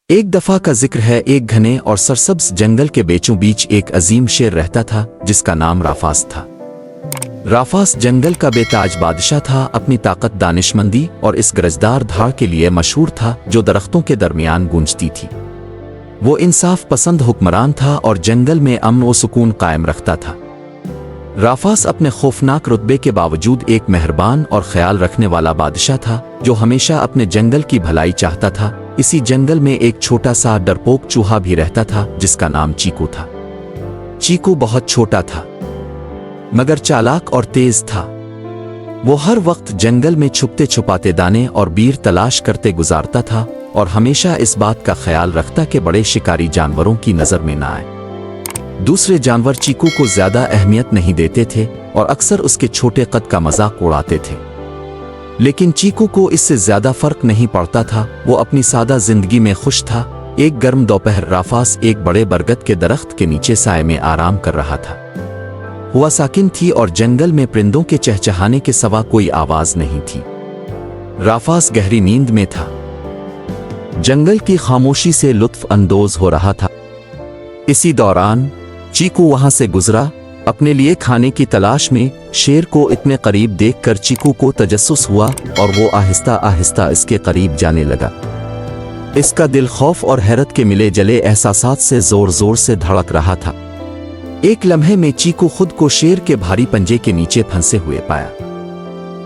ایک دفعہ کا ذکر ہے، ایک گھنے اور سرسبز جنگل کے بیچوں بیچ ایک عظیم شیر رہتا تھا جس کا نام رافاس تھا۔ رافاس جنگل کا بے تاج بادشاہ تھا، اپنی طاقت، دانشمندی اور اس گرجدار دھاڑ کے لیے مشہور تھا جو درختوں کے درمیان گونجتی تھی۔ وہ انصاف پسند حکمران تھا اور جنگل میں امن و سکون قائم رکھتا تھا۔ رافاس اپنے خوفناک رتبے کے باوجود ایک مہربان اور خیال رکھنے والا بادشاہ تھا جو ہمیشہ اپنے جنگل کی بھلائی چاہتا تھا۔ اسی جنگل میں ایک چھوٹا سا ڈرپوک چوہا بھی رہتا تھا جس کا نام چیکو تھا۔ چیکو بہت چھوٹا تھا مگر چالاک اور تیز تھا۔ وہ ہر وقت جنگل میں چھپتے چھپاتے دانے اور بیر تلاش کرتے گزارتا تھا اور ہمیشہ اس بات کا خیال رکھتا کہ بڑے شکاری جانوروں کی نظر میں نہ آئے۔ دوسرے جانور چیکو کو زیادہ اہمیت نہیں دیتے تھے اور اکثر اس کے چھوٹے قد کا مذاق اڑاتے تھے، لیکن چیکو کو اس سے زیادہ فرق نہیں پڑتا تھا۔ وہ اپنی سادہ زندگی میں خوش تھا۔ ایک گرم دوپہر رافاس ایک بڑے برگد کے درخت کے نیچے سائے میں آرام کر رہا تھا۔ ہوا ساکن تھی اور جنگل میں پرندوں کے چہچہانے کے سوا کوئی آواز نہیں تھی۔ رافاس گہری نیند میں تھا، جنگل کی خاموشی سے لطف اندوز ہو رہا تھا۔ اسی دوران چیکو وہاں سے گزرا، اپنے لیے کھانے کی تلاش میں۔ شیر کو اتنے قریب دیکھ کر چیکو کو تجسس ہوا اور وہ آہستہ آہستہ اس کے قریب جانے لگا۔ اس کا دل خوف اور حیرت کے ملے جلے احساسات سے زور زور سے دھڑک رہا تھا۔ ایک لمحے میں چیکو خود کو شیر کے بھاری پنجے کے نیچے پھنسے ہوئے پایا۔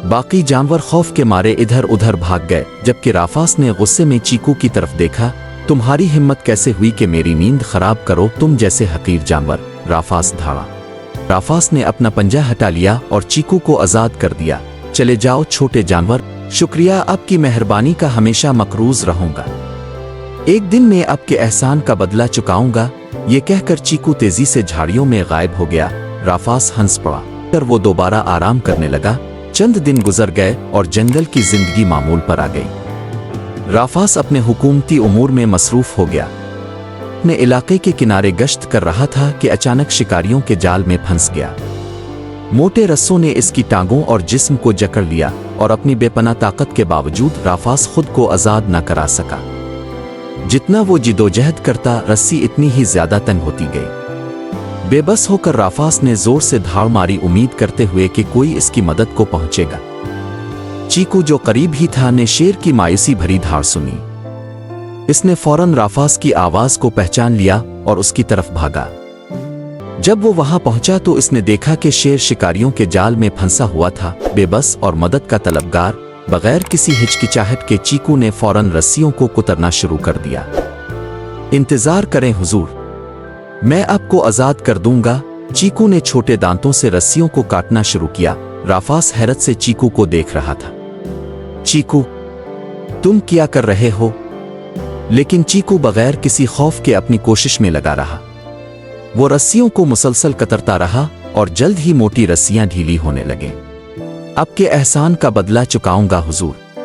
باقی جانور خوف کے مارے ادھر ادھر بھاگ گئے، جبکہ رافاس نے غصے میں چیکو کی طرف دیکھا۔ تمہاری ہمت کیسے ہوئی کہ میری نیند خراب کرو، تم جیسے حقیر جانور؟ رافاس دھاڑا۔ رافاس نے اپنا پنجہ ہٹا لیا اور چیکو کو آزاد کر دیا۔ چلے جاؤ چھوٹے جانور، شکریہ، آپ کی مہربانی کا ہمیشہ مقروض رہوں گا۔ ایک دن میں آپ کے احسان کا بدلہ چکاؤں گا۔ یہ کہہ کر چیکو تیزی سے جھاڑیوں میں غائب ہو گیا۔ رافاس ہنس پڑا، پھر وہ دوبارہ آرام کرنے لگا۔ چند دن گزر گئے اور جنگل کی زندگی معمول پر آ گئی۔ رافاس اپنے حکومتی امور میں مصروف ہو گیا، اپنے علاقے کے کنارے گشت کر رہا تھا کہ اچانک شکاریوں کے جال میں پھنس گیا۔ موٹے رسوں نے اس کی ٹانگوں اور جسم کو جکڑ لیا اور اپنی بے پناہ طاقت کے باوجود رافاس خود کو آزاد نہ کرا سکا۔ جتنا وہ جدوجہد کرتا، رسی اتنی ہی زیادہ تنگ ہوتی گئی۔ بے بس ہو کر رافاس نے زور سے دھاڑ ماری، امید کرتے ہوئے کہ کوئی اس کی مدد کو پہنچے گا۔ چیکو جو قریب ہی تھا نے شیر کی مایوسی بھری دھاڑ سنی۔ اس نے فوراً رافاس کی آواز کو پہچان لیا اور اس کی طرف بھاگا۔ جب وہ وہاں پہنچا تو اس نے دیکھا کہ شیر شکاریوں کے جال میں پھنسا ہوا تھا، بے بس اور مدد کا طلبگار۔ بغیر کسی ہچکچاہٹ کے چیکو نے فوراً رسیوں کو کترنا شروع کر دیا۔ انتظار کریں حضور، میں آپ کو آزاد کر دوں گا۔ چیکو نے چھوٹے دانتوں سے رسیوں کو کاٹنا شروع کیا۔ رافاس حیرت سے چیکو کو دیکھ رہا تھا۔ چیکو، تم کیا کر رہے ہو؟ لیکن چیکو بغیر کسی خوف کے اپنی کوشش میں لگا رہا۔ وہ رسیوں کو مسلسل کترتا رہا اور جلد ہی موٹی رسیاں ڈھیلی ہونے لگیں۔ اب کے احسان کا بدلہ چکاؤں گا حضور۔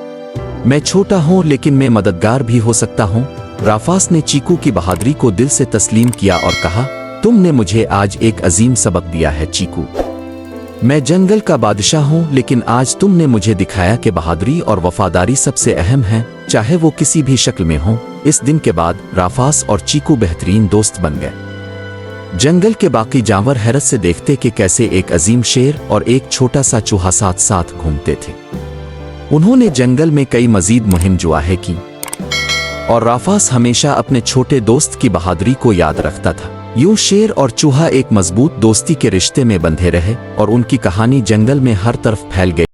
میں چھوٹا ہوں لیکن میں مددگار بھی ہو سکتا ہوں۔ رافاس نے چیکو کی بہادری کو دل سے تسلیم کیا اور کہا، تم نے مجھے آج ایک عظیم سبق دیا ہے چیکو۔ میں جنگل کا بادشاہ ہوں لیکن آج تم نے مجھے دکھایا کہ بہادری اور وفاداری سب سے اہم ہے، چاہے وہ کسی بھی شکل میں ہوں۔ اس دن کے بعد رافاس اور چیکو بہترین دوست بن گئے۔ جنگل کے باقی جانور حیرت سے دیکھتے کہ کیسے ایک عظیم شیر اور ایک چھوٹا سا چوہا ساتھ ساتھ گھومتے تھے۔ انہوں نے جنگل میں کئی مزید مہم جواہیں کی اور رافاس ہمیشہ اپنے چھوٹے دوست کی بہادری کو یاد رکھتا تھا۔ یوں شیر اور چوہا ایک مضبوط دوستی کے رشتے میں بندھے رہے اور ان کی کہانی جنگل میں ہر طرف پھیل گئی۔